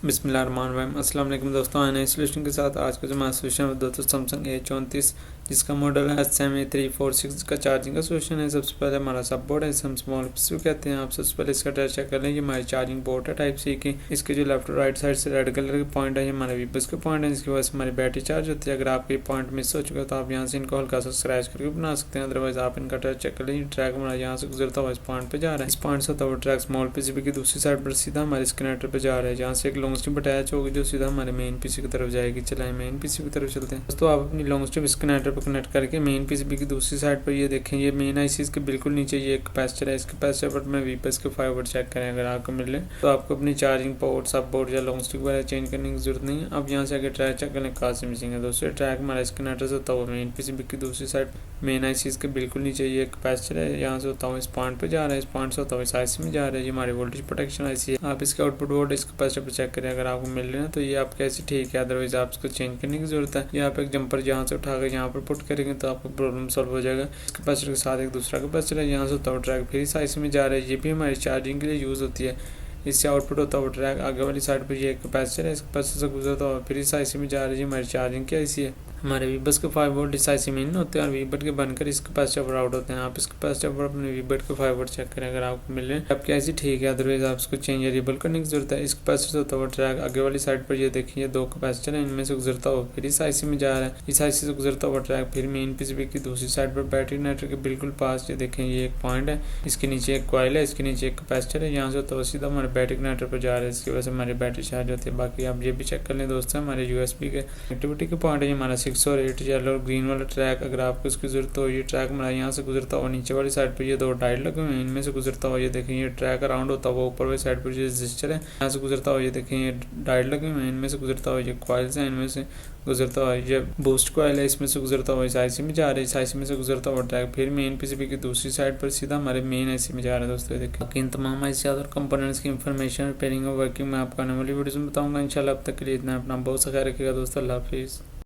बिस्मिल्लाहिर्रहमानिर्रहीम। अस्सलाम वालेकुम दोस्तों, नए सोल्यूशन के साथ आज का जो हमारा सोल्यूशन है दोस्तों सैमसंग A34 जिसका मॉडल है SMA346 का चार्जिंग का सोल्यूशन है। सबसे पहले हमारा सब बोर्ड है, हम स्मॉल पीसी कहते हैं। आप सबसे पहले इसका टेस्ट चेक कर लें। ये हमारी चार्जिंग पोर्ट है टाइप सी की। इसके जो लेफ्ट और राइट साइड से रेड कलर के पॉइंट है ये हमारे वीबस के पॉइंट है, जिसकी वजह से हमारी बैटरी चार्ज होती है। अगर आपके पॉइंट मिस हो चुका है तो आप यहाँ से इनको हल्का सा स्क्रैच करके बना सकते हैं, अदरवाइज आप इनका टेस्ट चेक कर लें। ट्रैक हमारा यहाँ से गुजरता हुआ इस पॉइंट पर जा रहा है। इस पॉइंट से होता हुआ ट्रैक स्मॉल पीसीबी की दूसरी साइड पर सीधा हमारे इस कनेक्टर पर जा रहा है, जहाँ से एक लॉन्ग स्ट्रिप अटैच होगी जो सीधा हमारे मेन पीसी की तरफ जाएगी। चलाएं मेन पीसी की तरफ चलते हैं दोस्तों। आप अपनी लॉन्ग स्ट्रिप इस कनेक्टर पर कनेक्ट करके मेन पीसीबी की दूसरी साइड पर ये देखें, ये मेन आईसी के बिल्कुल नीचे ये एक कैपेसिटर है। इस कैपेसिटर पर मैं वीपीएस के 5 वोल्ट चेक करें। अगर आपको मिले तो आपको अपनी चार्जिंग पोर्ट सब बोर्ड या लॉन्ग स्ट्रिप वगैरह चेंज करने की जरूरत नहीं है। अब यहाँ से आगे ट्रैक चेक करने कहाँ से मिसिंग है दोस्तों। ट्रैक हमारा इस कनेक्टर से होता हुआ मेन पीसीबी की दूसरी साइड मेन आईसी के बिल्कुल नीचे ये कैपेसिटर है, यहाँ से होता हुआ इस पॉइंट पर जा रहा है। इस पॉइंट से होता हुआ इस आईसी में जा रहा है। ये हमारी वोल्टेज प्रोटेक्शन आईसी है। आप इसके आउटपुट वोल्ट इस कैपेसिटर पर चेक करें। अगर आपको मिल रहे हैं तो ये आपके ऐसे ठीक है, अदरवाइज आप इसको चेंज करने की जरूरत है। यहाँ पे एक जंपर जहाँ से उठाकर यहाँ पर पुट करेंगे तो आपको प्रॉब्लम सॉल्व हो जाएगा। इस कैपेसिटर के साथ एक दूसरा कैपेसिटर है, यहाँ से होता हुआ ट्रैक फिर इस आईसी में जा रहा है। ये भी हमारी चार्जिंग के लिए यूज़ होती है। इससे आउटपुट होता हुआ ट्रैक आगे वाली साइड पर ये कैपेसिटर है, इस कैपेसिटर से गुजरता हुआ फिर इस आईसी में जा रही है। हमारी चार्जिंग की आईसी है। हमारे वीबस के 5 वोल्ट इस आईसी में इन होते हैं और वीबट के बनकर इस कैपेसिटर पर आउट होते हैं। आप इस कैपेसिटर पर अपने वीबट के 5 वोल्ट चेक करें। अगर आपको मिल रहे हैं आपकी आईसी ठीक है, अदरवाइज आप इसको चेंज या रिबल करने की जरूरत है। इस कैपेसिटर से होता हुआ ट्रैक आगे वाली साइड पर ये देखिए दो कैपेसिटर है, इनमें से गुजरता हुआ फिर इस आईसी में जा रहा है। इस आईसी से गुजरता हुआ ट्रैक फिर मेन पीसीबी की दूसरी साइड पर बैटरी नेटवर्क के बिल्कुल पास ये देखें ये एक पॉइंट है, इसके नीचे एक कॉइल है, इसके नीचे एक कैपेसिटर है, यहाँ से होता हुआ सीधा हमारे बैटरी नेटवर्क पर जा रहा है। इसकी वजह से हमारी बैटरी चार्ज होती है। बाकी आप ये भी चेक कर लें दोस्तों, हमारे यूएसबी के कनेक्टिविटी के पॉइंट है हमारा 6 और 8 येलो और ग्रीन वाला ट्रैक। अगर आपको इसकी जरूरत हो ये ट्रैक हमारा यहाँ से गुजरता हुआ नीचे वाली साइड पर ये दो डायल लगे हुए हैं, इनमें से गुजरता हुआ ये देखें ये ट्रैक अराउंड होता हुआ ऊपर वाली साइड पर ये रजिस्टर है, यहाँ से गुजरता हुआ ये देखें ये डायल लगे हुए हैं, इनमें से गुजरता हुआ ये कॉइल्स हैं, इनमें से गुजरता हुआ ये बूस्ट कॉइल है, इसमें से गुजरता हुआ इस आईसी में जा रहा है। इस आईसी में से गुजरता हुआ ट्रैक फिर मेन पीसीबी की दूसरी साइड पर सीधा हमारे मेन आईसी में जा रहा है दोस्तों। देखिए इन तमाम आईसी और कंपोनेंट्स की इंफॉर्मेशन रिपेयरिंग और वर्किंग में आपको आने वाली वीडियोस में बताऊंगा इंशाल्लाह। अब तक के लिए इतना, अपना बहुत सा ख्याल रखिएगा दोस्तों। अल्लाह हाफिज़।